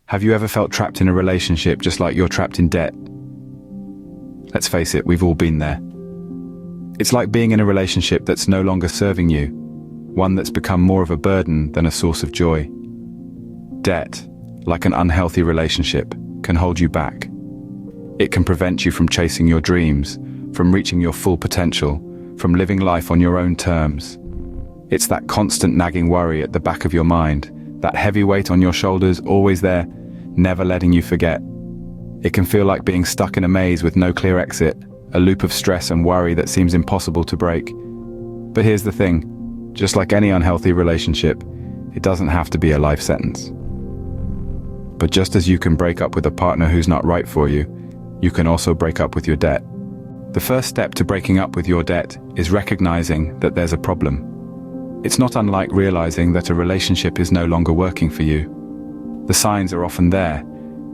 Have you ever felt trapped in a relationship just like you're trapped in debt? Let's face it, we've all been there. It's like being in a relationship that's no longer serving you, one that's become more of a burden than a source of joy. Debt, like an unhealthy relationship, can hold you back. It can prevent you from chasing your dreams, from reaching your full potential, from living life on your own terms. It's that constant nagging worry at the back of your mind, that heavy weight on your shoulders, always there, never letting you forget. It can feel like being stuck in a maze with no clear exit, a loop of stress and worry that seems impossible to break. But here's the thing, just like any unhealthy relationship, it doesn't have to be a life sentence. But just as you can break up with a partner who's not right for you, you can also break up with your debt. The first step to breaking up with your debt is recognizing that there's a problem. It's not unlike realizing that a relationship is no longer working for you. The signs are often there.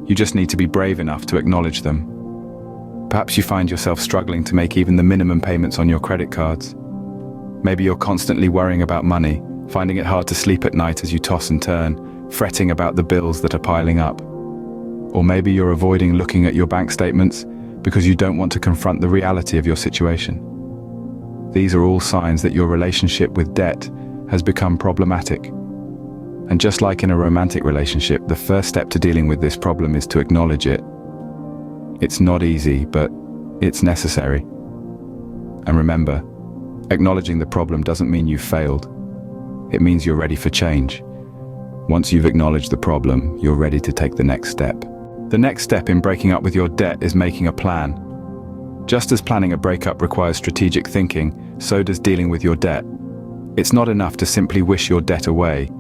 You just need to be brave enough to acknowledge them. Perhaps you find yourself struggling to make even the minimum payments on your credit cards. Maybe you're constantly worrying about money, finding it hard to sleep at night as you toss and turn, fretting about the bills that are piling up. Or maybe you're avoiding looking at your bank statements because you don't want to confront the reality of your situation. These are all signs that your relationship with debt has become problematic. And just like in a romantic relationship, the first step to dealing with this problem is to acknowledge it. It's not easy, but it's necessary. And remember, acknowledging the problem doesn't mean you've failed. It means you're ready for change. Once you've acknowledged the problem, you're ready to take the next step. The next step in breaking up with your debt is making a plan. Just as planning a breakup requires strategic thinking, so does dealing with your debt. It's not enough to simply wish your debt away.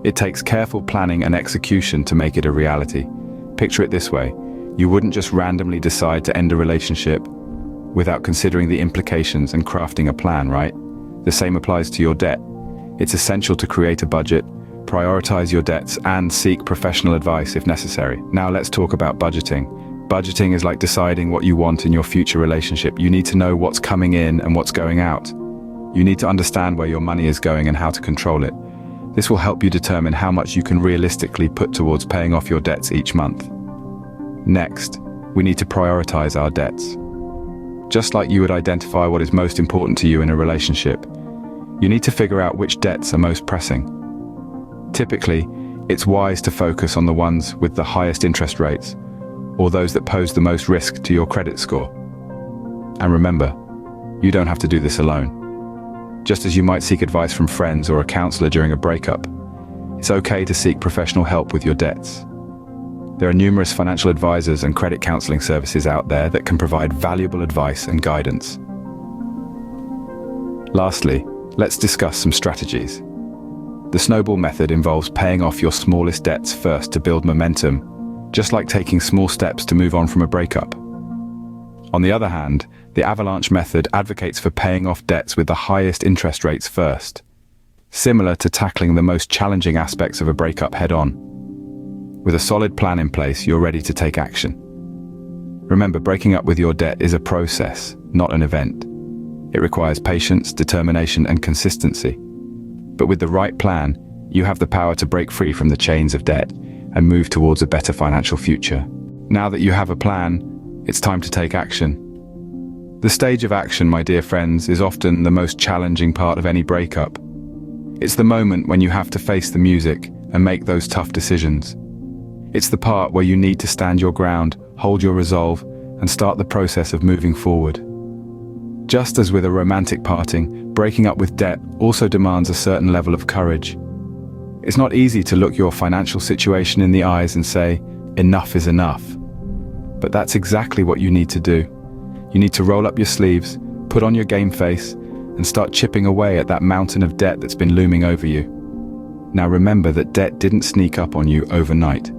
It takes careful planning and execution to make it a reality. Picture it this way. You wouldn't just randomly decide to end a relationship without considering the implications and crafting a plan, right? The same applies to your debt. It's essential to create a budget, prioritize your debts, and seek professional advice if necessary. Now let's talk about budgeting. Budgeting is like deciding what you want in your future relationship. You need to know what's coming in and what's going out. You need to understand where your money is going and how to control it. This will help you determine how much you can realistically put towards paying off your debts each month. Next, we need to prioritize our debts. Just like you would identify what is most important to you in a relationship, you need to figure out which debts are most pressing. Typically, it's wise to focus on the ones with the highest interest rates, or those that pose the most risk to your credit score. And remember, you don't have to do this alone. Just as you might seek advice from friends or a counselor during a breakup, it's okay to seek professional help with your debts. There are numerous financial advisors and credit counseling services out there that can provide valuable advice and guidance. Lastly, let's discuss some strategies. The snowball method involves paying off your smallest debts first to build momentum, just like taking small steps to move on from a breakup. On the other hand, the avalanche method advocates for paying off debts with the highest interest rates first, similar to tackling the most challenging aspects of a breakup head-on. With a solid plan in place, you're ready to take action. Remember, breaking up with your debt is a process, not an event. It requires patience, determination, and consistency. But with the right plan, you have the power to break free from the chains of debt and move towards a better financial future. Now that you have a plan, it's time to take action. The stage of action, my dear friends, is often the most challenging part of any breakup. It's the moment when you have to face the music and make those tough decisions. It's the part where you need to stand your ground, hold your resolve, and start the process of moving forward. Just as with a romantic parting, breaking up with debt also demands a certain level of courage. It's not easy to look your financial situation in the eyes and say, enough is enough. But that's exactly what you need to do. You need to roll up your sleeves, put on your game face, and start chipping away at that mountain of debt that's been looming over you. Now remember that debt didn't sneak up on you overnight.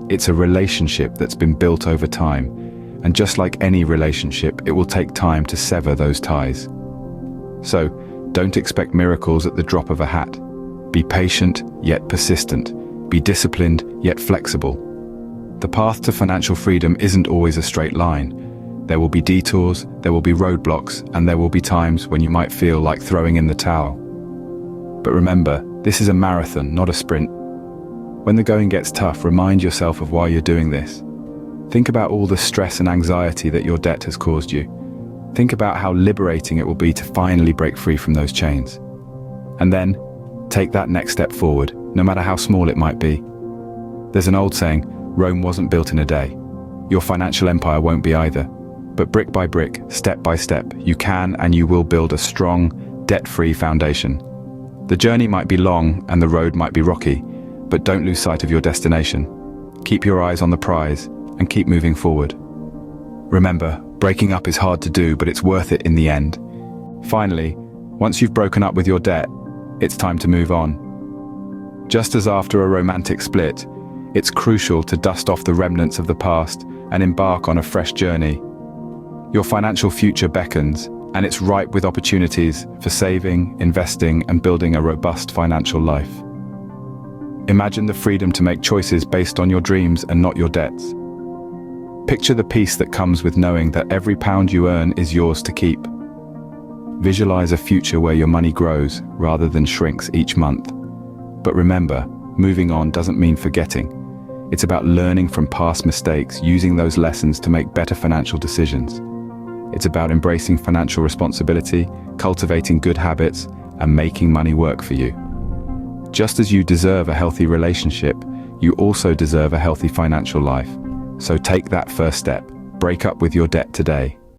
It's a relationship that's been built over time, and just like any relationship, it will take time to sever those ties. So, don't expect miracles at the drop of a hat. Be patient, yet persistent. Be disciplined, yet flexible. The path to financial freedom isn't always a straight line. There will be detours, there will be roadblocks, and there will be times when you might feel like throwing in the towel. But remember, this is a marathon, not a sprint. When the going gets tough, remind yourself of why you're doing this. Think about all the stress and anxiety that your debt has caused you. Think about how liberating it will be to finally break free from those chains. And then, take that next step forward, no matter how small it might be. There's an old saying, Rome wasn't built in a day. Your financial empire won't be either. But brick by brick, step by step, you can and you will build a strong, debt-free foundation. The journey might be long and the road might be rocky, but don't lose sight of your destination. Keep your eyes on the prize and keep moving forward. Remember, breaking up is hard to do, but it's worth it in the end. Finally, once you've broken up with your debt, it's time to move on. Just as after a romantic split, it's crucial to dust off the remnants of the past and embark on a fresh journey. Your financial future beckons, and it's ripe with opportunities for saving, investing, and building a robust financial life. Imagine the freedom to make choices based on your dreams and not your debts. Picture the peace that comes with knowing that every pound you earn is yours to keep. Visualize a future where your money grows rather than shrinks each month. But remember, moving on doesn't mean forgetting. It's about learning from past mistakes, using those lessons to make better financial decisions. It's about embracing financial responsibility, cultivating good habits, and making money work for you. Just as you deserve a healthy relationship, you also deserve a healthy financial life. So take that first step. Break up with your debt today.